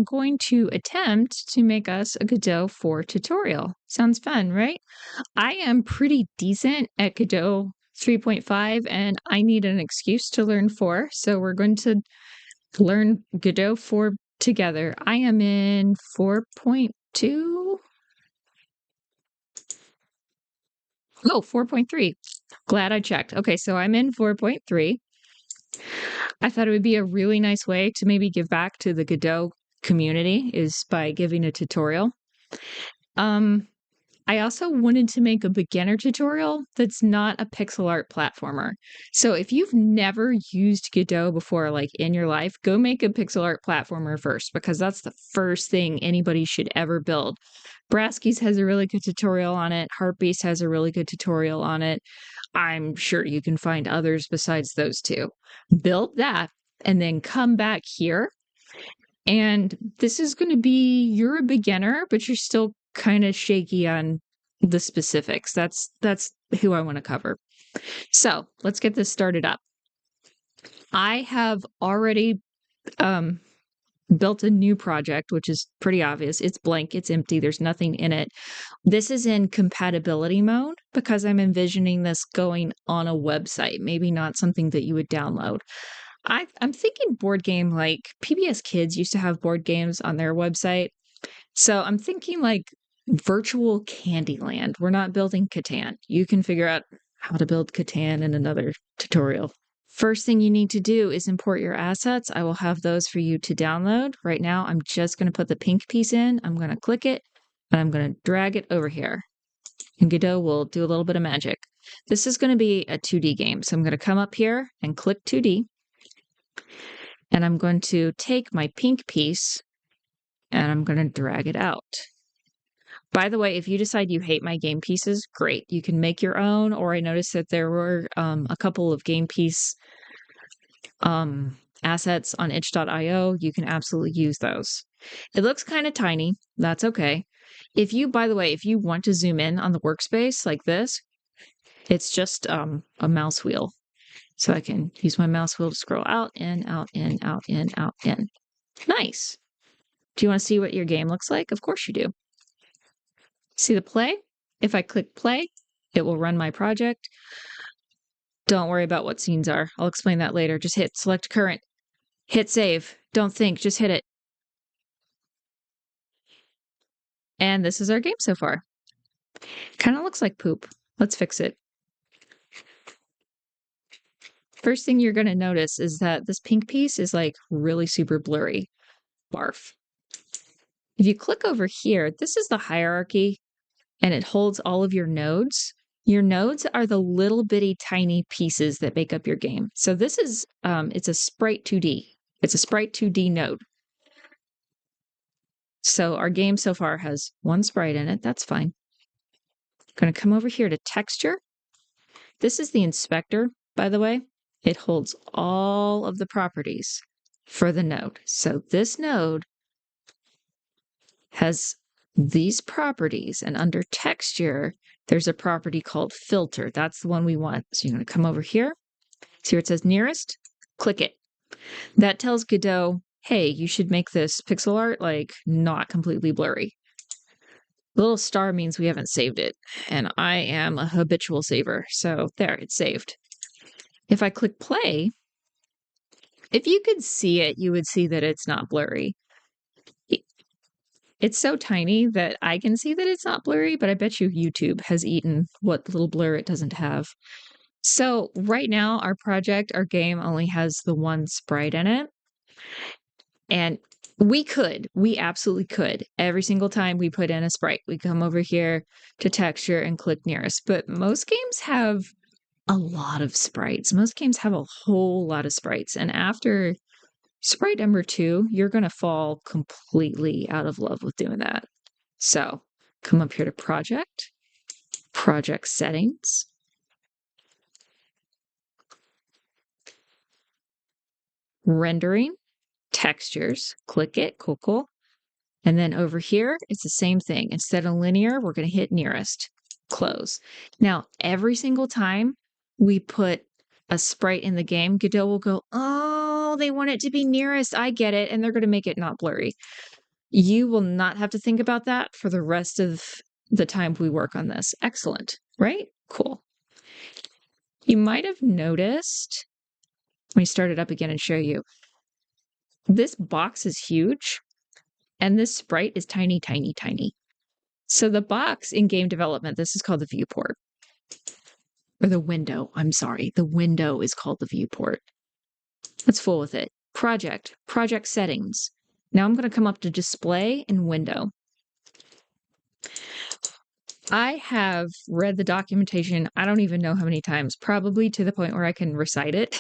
going to attempt to make us a Godot 4 tutorial. Sounds fun, right? I am pretty decent at Godot 3.5 and I need an excuse to learn 4. So we're going to learn Godot 4 together. I am in 4.2. Oh, 4.3. Glad I checked. Okay, so I'm in 4.3. I thought it would be a really nice way to maybe give back to the Godot community is by giving a tutorial. I also wanted to make a beginner tutorial that's not a pixel art platformer. So if you've never used Godot before, like in your life, go make a pixel art platformer first, because that's the first thing anybody should ever build. Braskies has a really good tutorial on it. Heartbeast has a really good tutorial on it. I'm sure you can find others besides those two. Build that and then come back here. And this is going to be, you're a beginner, but you're still kind of shaky on the specifics. That's who I want to cover. So let's get this started up. I have already built a new project, which is pretty obvious. It's blank, it's empty, there's nothing in it. This is in compatibility mode because I'm envisioning this going on a website, maybe not something that you would download. I'm thinking board game, like PBS Kids used to have board games on their website. So I'm thinking like virtual Candyland. We're not building Catan. You can figure out how to build Catan in another tutorial. First thing you need to do is import your assets. I will have those for you to download. Right now, I'm just going to put the pink piece in. I'm going to click it, and I'm going to drag it over here. And Godot will do a little bit of magic. This is going to be a 2D game. So I'm going to come up here and click 2D. And I'm going to take my pink piece, and I'm going to drag it out. By the way, if you decide you hate my game pieces, great. You can make your own, or I noticed that there were a couple of game piece assets on itch.io. You can absolutely use those. It looks kind of tiny. That's okay. By the way, if you want to zoom in on the workspace like this, it's just a mouse wheel. So I can use my mouse wheel to scroll out, in, out, in, out, in, out, in. Nice. Do you want to see what your game looks like? Of course you do. See the play? If I click play, it will run my project. Don't worry about what scenes are. I'll explain that later. Just hit select current. Hit save. Don't think, just hit it. And this is our game so far. Kind of looks like poop. Let's fix it. First thing you're going to notice is that this pink piece is like really super blurry. Barf. If you click over here, this is the hierarchy and it holds all of your nodes. Your nodes are the little bitty tiny pieces that make up your game. So this is, it's a Sprite 2D. It's a Sprite 2D node. So our game so far has one sprite in it. That's fine. I'm going to come over here to texture. This is the inspector, by the way. It holds all of the properties for the node. So this node has these properties, and under texture, there's a property called filter. That's the one we want. So you're going to come over here. See where it says nearest? Click it. That tells Godot, hey, you should make this pixel art like not completely blurry. The little star means we haven't saved it, and I am a habitual saver. So there, it's saved. If I click play, if you could see it, you would see that it's not blurry. It's so tiny that I can see that it's not blurry, but I bet you YouTube has eaten what little blur it doesn't have. So right now, our game only has the one sprite in it. And we absolutely could. Every single time we put in a sprite, we come over here to texture and click nearest. But most games have a lot of sprites. Most games have a whole lot of sprites. And after sprite number 2, you're going to fall completely out of love with doing that. So come up here to project settings. Rendering, textures, click it, cool. And then over here, it's the same thing. Instead of linear, we're going to hit nearest, close. Now, every single time we put a sprite in the game, Godot will go, oh, they want it to be nearest. I get it. And they're going to make it not blurry. You will not have to think about that for the rest of the time we work on this. Excellent, right? Cool. You might have noticed, let me start it up again and show you. This box is huge, and this sprite is tiny, tiny, tiny. So the box in game development, this is called the viewport. Or the window, I'm sorry. The window is called the viewport. Let's fool with it. Project settings. Now I'm going to come up to display and window. I have read the documentation, I don't even know how many times, probably to the point where I can recite it.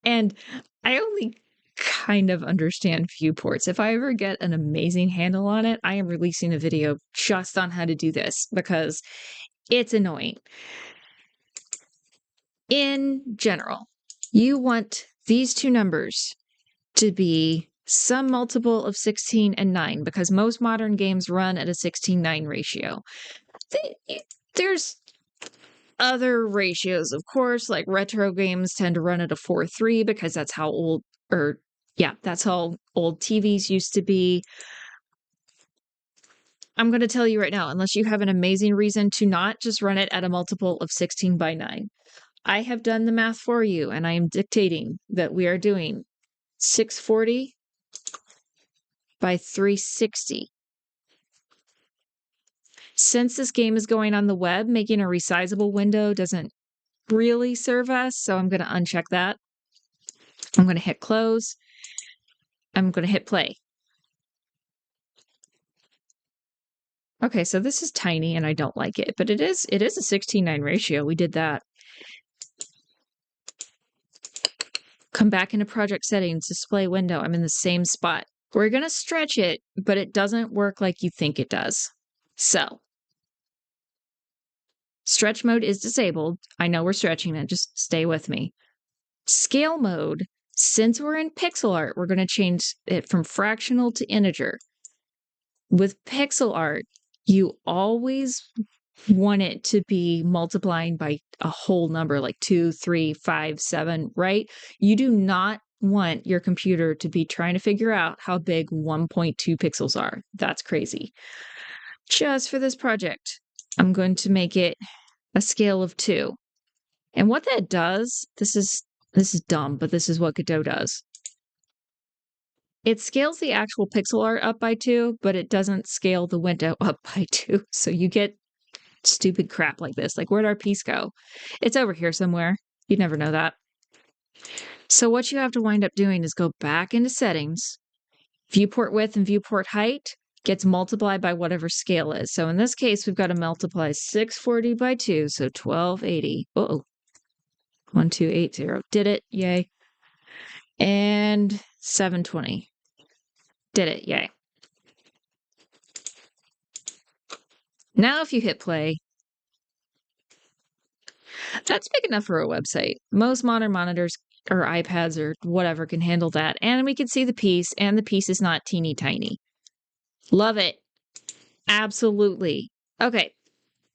And I only kind of understand viewports. If I ever get an amazing handle on it, I am releasing a video just on how to do this because it's annoying. In general, you want these two numbers to be some multiple of 16 and 9 because most modern games run at a 16:9 ratio. There's other ratios, of course, like retro games tend to run at a 4:3 because that's how old, or yeah, that's how old TVs used to be. I'm going to tell you right now, unless you have an amazing reason to not just run it at a multiple of 16:9. I have done the math for you, and I am dictating that we are doing 640 by 360. Since this game is going on the web, making a resizable window doesn't really serve us, so I'm going to uncheck that. I'm going to hit close. I'm going to hit play. Okay, so this is tiny and I don't like it, but it is a 16:9 ratio. We did that. Come back into project settings, display window. I'm in the same spot. We're going to stretch it, but it doesn't work like you think it does. So, stretch mode is disabled. I know we're stretching it, just stay with me. Scale mode, since we're in pixel art, we're going to change it from fractional to integer. With pixel art, you always want it to be multiplying by a whole number like 2, 3, 5, 7, right? You do not want your computer to be trying to figure out how big 1.2 pixels are. That's crazy. Just for this project, I'm going to make it a scale of 2. And what that does, this is dumb, but this is what Godot does. It scales the actual pixel art up by 2, but it doesn't scale the window up by 2. So you get stupid crap like this. Like, where'd our piece go? It's over here somewhere. You'd never know that. So what you have to wind up doing is go back into settings. Viewport width and viewport height gets multiplied by whatever scale is. So in this case, we've got to multiply 640 by 2, so 1280. Uh-oh. 1280. Did it. Yay. And 720. Did it. Yay. Now if you hit play, that's big enough for a website. Most modern monitors or iPads or whatever can handle that. And we can see the piece, and the piece is not teeny tiny. Love it. Absolutely. Okay.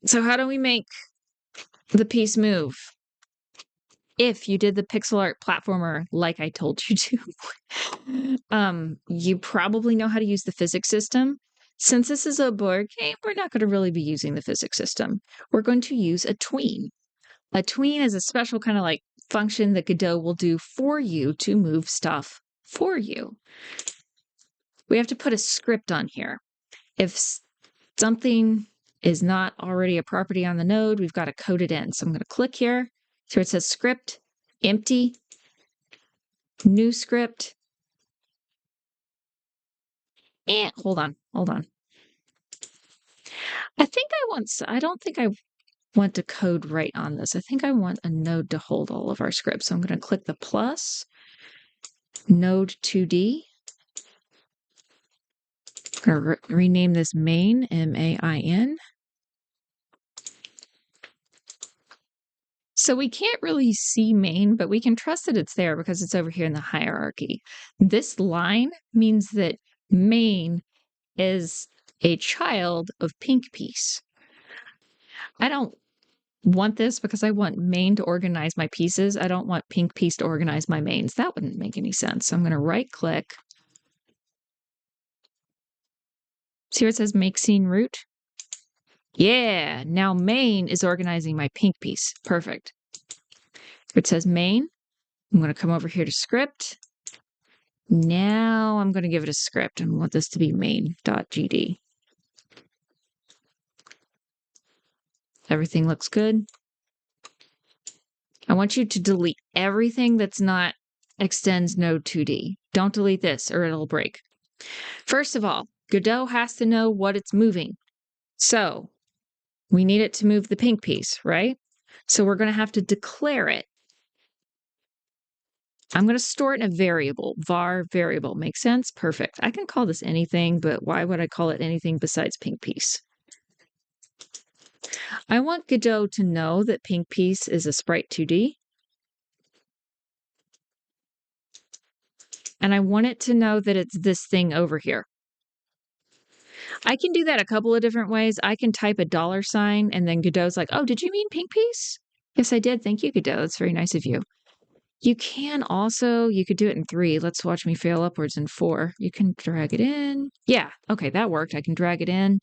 So how do we make the piece move? If you did the pixel art platformer like I told you to, you probably know how to use the physics system. Since this is a board game, we're not going to really be using the physics system. We're going to use a tween. A tween is a special kind of like function that Godot will do for you to move stuff for you. We have to put a script on here. If something is not already a property on the node, we've got to code it in. So I'm going to click here. So it says script, empty, new script. And hold on. I don't think I want to code right on this. I think I want a node to hold all of our scripts. So I'm going to click the plus, node 2D. I'm going to rename this main, M-A-I-N. So we can't really see main, but we can trust that it's there because it's over here in the hierarchy. This line means that main is a child of pink piece. I don't want this because I want main to organize my pieces. I don't want pink piece to organize my mains. That wouldn't make any sense. So I'm going to right click, See where it says make scene root? Yeah, now main is organizing my pink piece. Perfect. It says main. I'm going to come over here to script. Now I'm going to give it a script and want this to be main.gd. Everything looks good. I want you to delete everything that's not extends node 2D. Don't delete this or it'll break. First of all, Godot has to know what it's moving. So we need it to move the pink piece, right? So we're going to have to declare it. I'm going to store it in a variable, var variable. Makes sense? Perfect. I can call this anything, but why would I call it anything besides pink piece? I want Godot to know that pink piece is a sprite 2D. And I want it to know that it's this thing over here. I can do that a couple of different ways. I can type a $sign and then Godot's like, oh, did you mean pink piece? Yes, I did. Thank you, Godot. That's very nice of you. You can also, you could do it in 3. Let's watch me fail upwards in 4. You can drag it in. Yeah, okay, that worked. I can drag it in.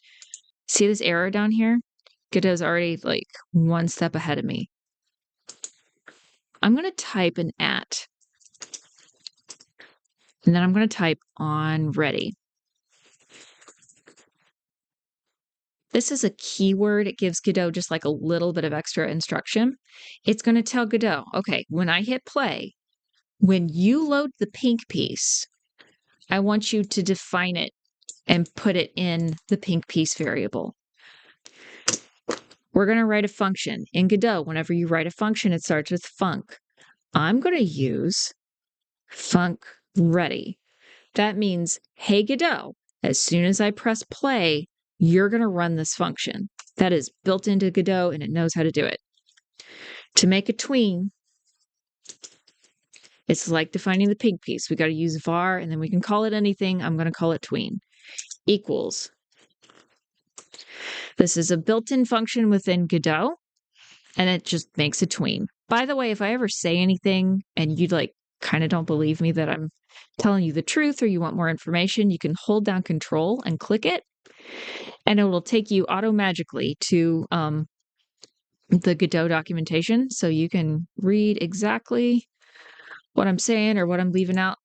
See this arrow down here? Godot's already like one step ahead of me. I'm going to type an at. And then I'm going to type on ready. This is a keyword. It gives Godot just like a little bit of extra instruction. It's going to tell Godot, okay, when I hit play, when you load the pink piece, I want you to define it and put it in the pink piece variable. We're going to write a function. In Godot, whenever you write a function, it starts with func. I'm going to use func ready. That means, hey, Godot, as soon as I press play, you're going to run this function. That is built into Godot, and it knows how to do it. To make a tween, it's like defining the pink piece. We got to use var, and then we can call it anything. I'm going to call it tween. Equals. This is a built-in function within Godot, and it just makes a tween. By the way, if I ever say anything and you like kind of don't believe me that I'm telling you the truth or you want more information, you can hold down Control and click it, and it will take you auto-magically to the Godot documentation, so you can read exactly what I'm saying or what I'm leaving out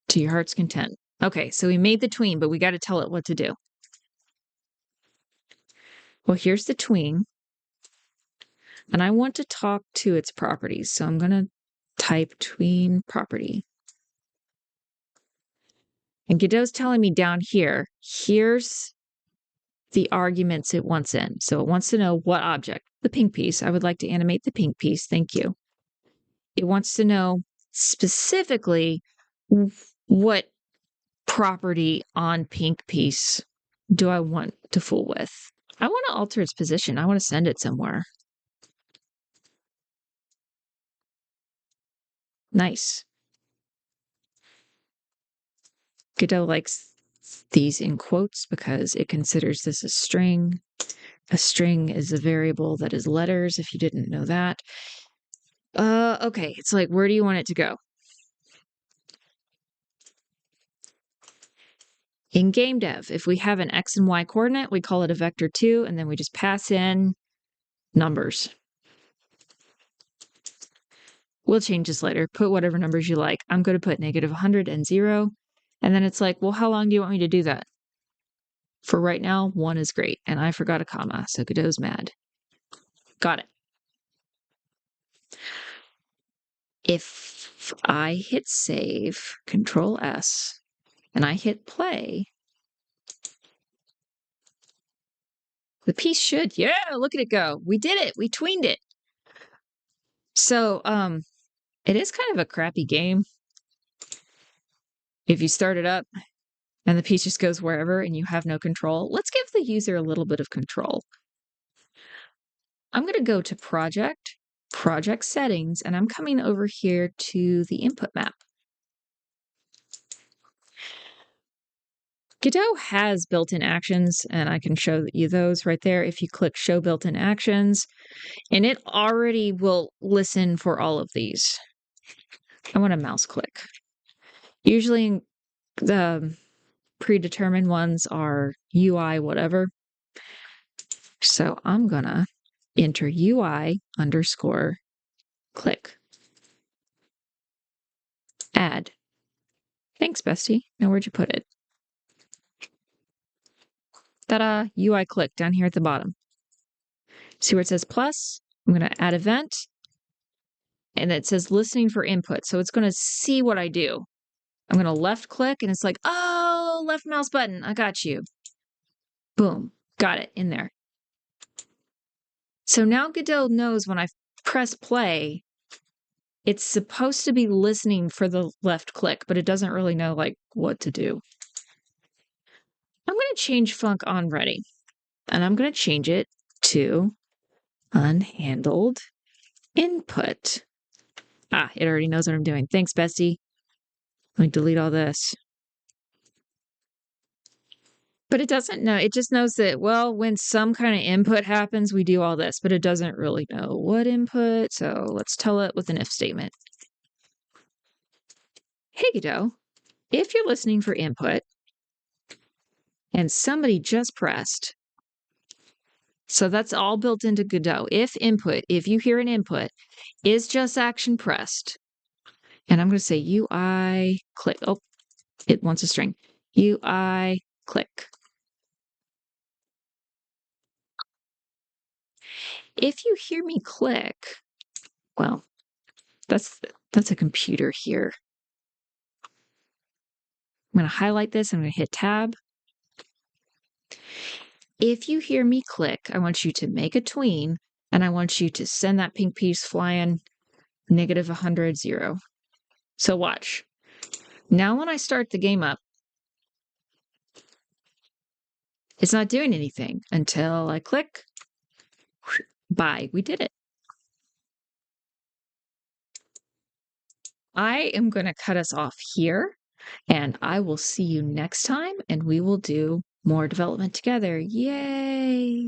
to your heart's content. Okay, so we made the tween, but we got to tell it what to do. Well, here's the tween, and I want to talk to its properties, so I'm going to type tween property. And Godot's telling me down here, here's the arguments it wants in. So it wants to know what object, the pink piece. I would like to animate the pink piece. Thank you. It wants to know specifically what property on pink piece do I want to fool with. I want to alter its position. I want to send it somewhere. Nice. Godot likes these in quotes because it considers this a string. A string is a variable that is letters, if you didn't know that. Okay, it's like, where do you want it to go? In game dev, if we have an X and Y coordinate, we call it a vector2, and then we just pass in numbers. We'll change this later. Put whatever numbers you like. I'm going to put -100 and 0. And then it's like, well, how long do you want me to do that? For right now, 1 is great. And I forgot a comma, so Godot's mad. Got it. If I hit save, Control S, and I hit play, the piece should, yeah, look at it go. We did it. We tweened it. So, it is kind of a crappy game. If you start it up and the piece just goes wherever and you have no control, let's give the user a little bit of control. I'm going to go to project settings, and I'm coming over here to the input map. Godot has built-in actions, and I can show you those right there if you click show built-in actions, and it already will listen for all of these. I want a mouse click. Usually predetermined ones are UI whatever. So I'm gonna enter UI underscore click. Add. Thanks, bestie. Now where'd you put it? Ta-da! UI click down here at the bottom. See where it says plus? I'm gonna add event. And it says listening for input. So it's gonna see what I do. I'm gonna left click and it's like, oh, left mouse button. I got you. Boom. Got it in there. So now Godot knows when I press play, it's supposed to be listening for the left click, but it doesn't really know like what to do. I'm going to change func on ready, and I'm going to change it to unhandled input. Ah, it already knows what I'm doing. Thanks, bestie. Let me delete all this. But it doesn't know. It just knows that, well, when some kind of input happens, we do all this, but it doesn't really know what input. So let's tell it with an if statement. Hey, Godot, if you're listening for input and somebody just pressed, so that's all built into Godot. If input, if you hear an input, is just action pressed. And I'm going to say UI click. Oh, it wants a string. UI click. If you hear me click, well, that's a computer here. I'm going to highlight this. I'm going to hit tab. If you hear me click, I want you to make a tween, and I want you to send that pink piece flying -100, 0. So watch. Now when I start the game up, it's not doing anything until I click. Bye. We did it. I am going to cut us off here, and I will see you next time, and we will do more development together. Yay!